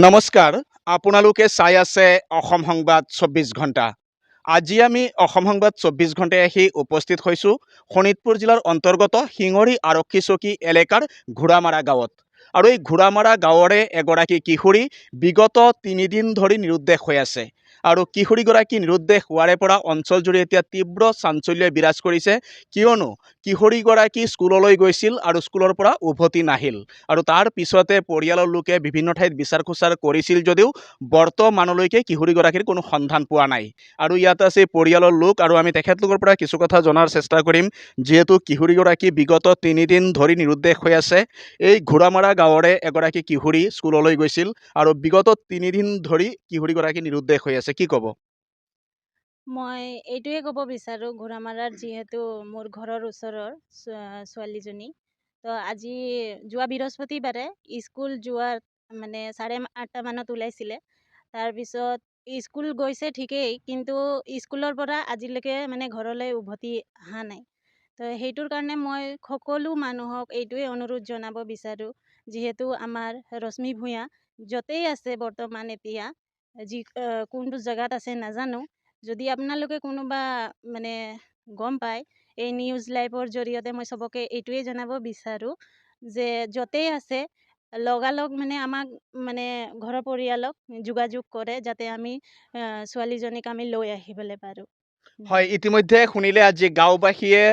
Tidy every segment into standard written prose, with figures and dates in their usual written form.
নমস্কাৰ, আপোনালোকে চাই আছে অসম সংবাদ ২৪ ঘণ্টা। আজি আমি অসম সংবাদ ২৪ ঘণ্টাই আহি উপস্থিত হৈছোঁ শোণিতপুৰ জিলাৰ অন্তৰ্গত শিঙৰি আৰক্ষী চকী এলেকাৰ ঘোঁৰামাৰা গাঁৱত। আৰু এই ঘোঁৰামাৰা গাঁৱৰে এগৰাকী কিশোৰী বিগত ৩ দিন ধৰি নিৰুদ্দেশ হৈ আছে। আৰু কিশোৰীগৰাকী নিৰুদ্দেশ হোৱাৰে পৰা অঞ্চলজুৰি এতিয়া তীব্ৰ চাঞ্চল্যই বিৰাজ কৰিছে, কিয়নো কিশোৰীগৰাকী স্কুললৈ গৈছিল আৰু স্কুলৰ পৰা উভতি নাহিল। আৰু তাৰ পিছতে পৰিয়ালৰ লোকে বিভিন্ন ঠাইত বিচাৰ খোচাৰ কৰিছিল যদিও বৰ্তমানলৈকে কিশোৰীগৰাকীৰ কোনো সন্ধান পোৱা নাই। আৰু ইয়াত আছে পৰিয়ালৰ লোক, আৰু আমি তেখেতলোকৰ পৰা কিছু কথা জনাৰ চেষ্টা কৰিম, যিহেতু কিশোৰীগৰাকী বিগত ৩ দিন ধৰি নিৰুদ্দেশ হৈ আছে। এই ঘোঁৰামাৰা গাঁৱৰে এগৰাকী কিশোৰী স্কুললৈ গৈছিল আৰু বিগত ৩ দিন ধৰি কিশোৰীগৰাকী নিৰুদ্দেশ হৈ আছে। কি ক'ব? মই এইটোৱে ক'ব বিচাৰোঁ, ঘোঁৰামাৰাৰ যিহেতু মোৰ ঘৰৰ ওচৰৰ ছোৱালীজনী, তো আজি যোৱা বৃহস্পতিবাৰে স্কুল যোৱাৰ মানে 8:30 মানত ওলাইছিলে। তাৰপিছত স্কুল গৈছে ঠিকেই, কিন্তু স্কুলৰ পৰা আজিলৈকে মানে ঘৰলৈ উভতি অহা নাই। তো সেইটোৰ কাৰণে মই সকলো মানুহক এইটোৱে অনুৰোধ জনাব বিচাৰোঁ, যিহেতু আমাৰ ৰশ্মি ভূঞা য'তেই আছে বৰ্তমান এতিয়া, কোনটো জেগাত আছে নাজানো। যদি আপোনালোকে কোনোবা মানে গম পায়, এই নিউজ লাইভৰ জৰিয়তে মই চবকে এইটোৱে জনাব বিচাৰোঁ যে য'তেই আছে লগালগ মানে আমাক মানে ঘৰৰ পৰিয়ালক যোগাযোগ কৰে, যাতে আমি ছোৱালীজনীক আমি লৈ আহিবলৈ পাৰোঁ। হয়, ইতিমধ্যে শুনিলে আজি গাঁওবাসীয়ে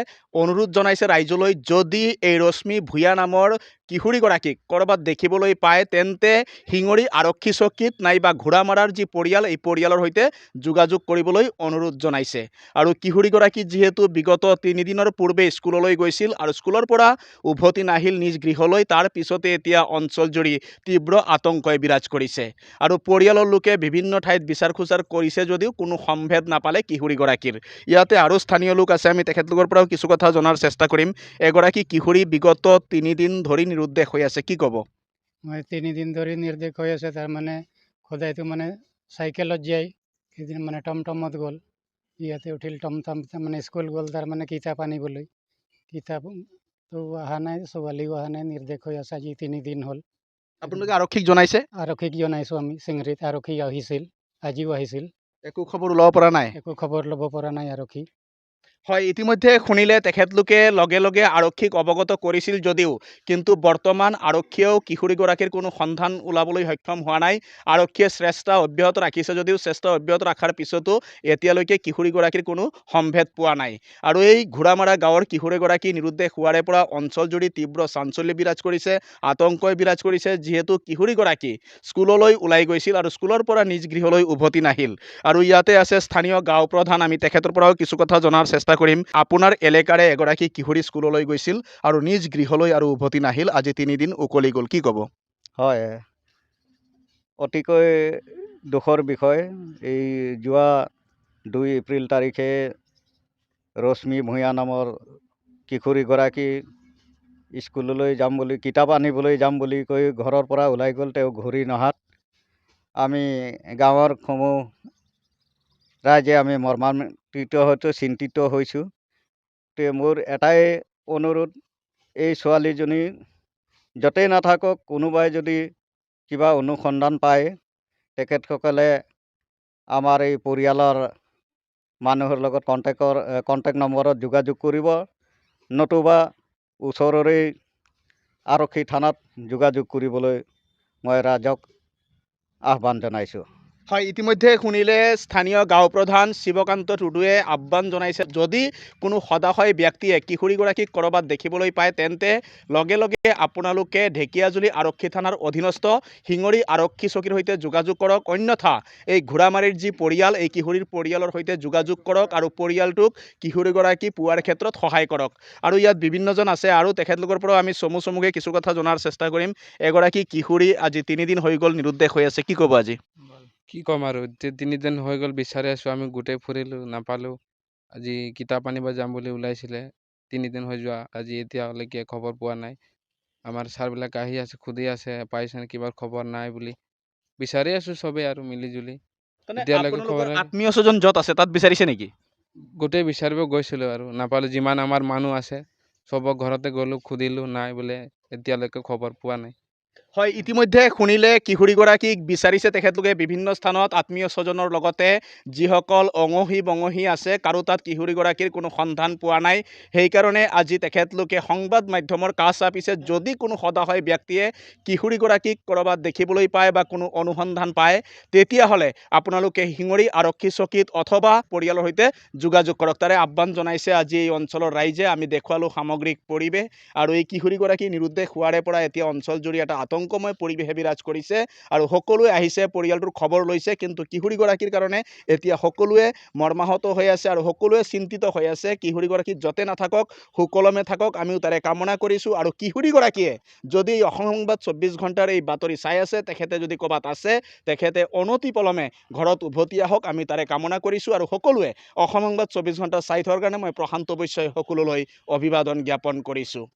অনুৰোধ জনাইছে ৰাইজলৈ, যদি এই ৰশ্মি ভূঞা নামৰ কিশোৰীগৰাকীক ক'ৰবাত দেখিবলৈ পায় তেন্তে শিঙৰি আৰক্ষী চকীত নাইবা ঘোঁৰামাৰাৰ যি পৰিয়াল, এই পৰিয়ালৰ সৈতে যোগাযোগ কৰিবলৈ অনুৰোধ জনাইছে। আৰু কিশোৰীগৰাকী যিহেতু বিগত ৩ দিনৰ পূৰ্বে স্কুললৈ গৈছিল আৰু স্কুলৰ পৰা উভতি নাহিল নিজ গৃহলৈ, তাৰ পিছতে এতিয়া অঞ্চলজুৰি তীব্ৰ আতংকই বিৰাজ কৰিছে। আৰু পৰিয়ালৰ লোকে বিভিন্ন ঠাইত বিচাৰ খোচাৰ কৰিছে যদিও কোনো সম্ভেদ নাপালে কিশোৰীগৰাকীৰ। ইয়াতে আৰু স্থানীয় লোক আছে, আমি তেখেতলোকৰ পৰাও কিছু কথা জনাৰ চেষ্টা কৰিম। এগৰাকী কিশোৰী বিগত ৩ দিন ধৰি নিৰুদ্দেশ হৈ আছে, কি ক'ব? মই ৩ দিন ধৰি নিৰ্দেশ হৈ আছে। তাৰমানে সদায়তো মানে চাইকেলত যায়, সেইদিন মানে টমটমত গ'ল, ইয়াতে উঠিল টমটম, তাৰমানে স্কুল গ'ল তাৰমানে কিতাপ আনিবলৈ, কিতাপতো অহা নাই, ছোৱালীও অহা নাই, নিৰ্দেশ হৈ আছে আজি ৩ দিন হ'ল। আপোনালোকে আৰক্ষীক জনাইছে? আৰক্ষীক জনাইছোঁ আমি, চিঙৰিত আৰক্ষী আহিছিল, আজিও আহিছিল, একো খবৰ ওলাব পৰা নাই? একো খবৰ ল'ব পৰা নাই আৰক্ষী। হয়, ইতিমধ্যে শুনিলে তেখেতলোকে লগে লগে আৰক্ষীক অৱগত কৰিছিল যদিও কিন্তু বৰ্তমান আৰক্ষীয়েও কিশোৰীগৰাকীৰ কোনো সন্ধান ওলাবলৈ সক্ষম হোৱা নাই। আৰক্ষীয়ে চেষ্টা অব্যাহত ৰাখিছে যদিও চেষ্টা অব্যাহত ৰখাৰ পিছতো এতিয়ালৈকে কিশোৰীগৰাকীৰ কোনো সম্ভেদ পোৱা নাই। আৰু এই ঘোঁৰামাৰা গাঁৱৰ কিশোৰীগৰাকী নিৰুদ্দেশ হোৱাৰে পৰা অঞ্চলজুৰি তীব্ৰ চাঞ্চল্য বিৰাজ কৰিছে, আতংকই বিৰাজ কৰিছে, যিহেতু কিশোৰীগৰাকী স্কুললৈ ওলাই গৈছিল আৰু স্কুলৰ পৰা নিজ গৃহলৈ উভতি নাহিল। আৰু ইয়াতে আছে স্থানীয় গাঁও প্ৰধান, আমি তেখেতৰ পৰাও কিছু কথা জনাৰ চেষ্টা কৰিম। আপোনাৰ এলেকাৰে এগৰাকী কিশোৰী স্কুললৈ গৈছিল আৰু নিজ গৃহলৈ আৰু উভতি নাহিল, আজি ৩ দিন উকলি গ'ল, কি ক'ব? হয়, অতিকৈ দুখৰ বিষয়। এই যোৱা ২ এপ্ৰিল তাৰিখে ৰশ্মি ভূঞা নামৰ কিশোৰীগৰাকী স্কুললৈ যাম বুলি, কিতাপ আনিবলৈ যাম বুলি কৈ ঘৰৰ পৰা ওলাই গ'ল। তেওঁ ঘূৰি নহাত আমি গাঁৱৰ সমূহ ৰাইজে আমি মৰ্মান্বিত হয়তো চিন্তিত হৈছোঁ। মোৰ এটাই অনুৰোধ, এই ছোৱালীজনী য'তেই নাথাকক, কোনোবাই যদি কিবা অনুসন্ধান পায় তেখেতসকলে আমাৰ এই পৰিয়ালৰ মানুহৰ লগত কণ্টেক্ট নম্বৰত যোগাযোগ কৰিব, নতুবা ওচৰৰে আৰক্ষী থানাত যোগাযোগ কৰিবলৈ মই ৰাইজক আহ্বান জনাইছোঁ। হয়, ইতিমধ্যে শুনিলে স্থানীয় গাঁও প্ৰধান শিৱকান্ত টুডুৱে আহ্বান জনাইছে, যদি কোনো সদাশয় ব্যক্তিয়ে কিশোৰীগৰাকীক ক'ৰবাত দেখিবলৈ পায় তেন্তে লগে লগে আপোনালোকে ঢেকীয়াজুলি আৰক্ষী থানাৰ অধীনস্থ শিঙৰি আৰক্ষী চকীৰ সৈতে যোগাযোগ কৰক, অন্যথা এই ঘোঁৰামাৰীৰ যি পৰিয়াল, এই কিশোৰীৰ পৰিয়ালৰ সৈতে যোগাযোগ কৰক আৰু পৰিয়ালটোক কিশোৰীগৰাকী পোৱাৰ ক্ষেত্ৰত সহায় কৰক। আৰু ইয়াত বিভিন্নজন আছে, আৰু তেখেতলোকৰ পৰাও আমি চমুকে কিছু কথা জনাৰ চেষ্টা কৰিম। এগৰাকী কিশোৰী আজি ৩ দিন হৈ গ'ল নিৰুদ্দেশ হৈ আছে, কি ক'ব আজি? কি ক'ম আৰু, ৩ দিন হৈ গ'ল বিচাৰি আছোঁ, আমি গোটেই ফুৰিলোঁ, নাপালোঁ। আজি কিতাপ আনিব যাম বুলি ওলাইছিলে, ৩ দিন হৈ যোৱা, আজি এতিয়ালৈকে খবৰ পোৱা নাই। আমাৰ ছাৰবিলাক আহি আছে, সুধি আছে পাইছে নে, কিবা খবৰ নাই বুলি। বিচাৰি আছোঁ চবেই আৰু মিলিজুলি, এতিয়ালৈকে খবৰ আপোনালোকৰ আত্মীয় স্বজন য'ত আছে তাত বিচাৰিছে নেকি? গোটেই বিচাৰিব গৈছিলোঁ আৰু নাপালোঁ। যিমান আমাৰ মানুহ আছে চবক ঘৰতে গ'লোঁ, সুধিলোঁ, নাই বোলে, এতিয়ালৈকে খবৰ পোৱা নাই। হয়, ইতিমধ্যে শুনিলে কিশোৰীগৰাকীক বিচাৰিছে তেখেতলোকে বিভিন্ন স্থানত আত্মীয় স্বজনৰ লগতে যিসকল অঙহী বঙহী আছে কাৰো তাত কিশোৰীগৰাকীৰ কোনো সন্ধান পোৱা নাই। সেইকাৰণে আজি তেখেতলোকে সংবাদ মাধ্যমৰ কাষ চাপিছে যদি কোনো সদাশয় ব্যক্তিয়ে কিশোৰীগৰাকীক ক'ৰবাত দেখিবলৈ পায় বা কোনো অনুসন্ধান পায় তেতিয়াহ'লে আপোনালোকে শিঙৰি আৰক্ষী চকীত অথবা পৰিয়ালৰ সৈতে যোগাযোগ কৰক। তাৰে আহ্বান জনাইছে আজি এই অঞ্চলৰ ৰাইজে। আমি দেখুৱালোঁ সামগ্ৰিক পৰিৱেশ আৰু এই কিশোৰীগৰাকী নিৰুদ্দেশ হোৱাৰে পৰা এতিয়া অঞ্চলজুৰি এটা আতংকময় পৰিৱেশে বিৰাজ কৰিছে আৰু সকলোৱে আহিছে পৰিয়ালটোৰ খবৰ লৈছে, কিন্তু কিশোৰীগৰাকীৰ কাৰণে এতিয়া সকলোৱে মৰ্মাহত হৈ আছে আৰু সকলোৱে চিন্তিত হৈ আছে। কিশোৰীগৰাকী য'তে নাথাকক সুকলমে থাকক আমিও তাৰে কামনা কৰিছোঁ। আৰু কিশোৰীগৰাকীয়ে যদি এই অসম সংবাদ 24 ঘণ্টাৰ এই বাতৰি চাই আছে, তেখেতে যদি ক'ৰবাত আছে তেখেতে অনতিপলমে ঘৰত উভতি আহক আমি তাৰে কামনা কৰিছোঁ। আৰু সকলোৱে অসম সংবাদ 24 ঘণ্টা চাই থোৱাৰ কাৰণে মই প্ৰশান্ত বৈশ্যই সকলোলৈ অভিবাদন জ্ঞাপন কৰিছোঁ।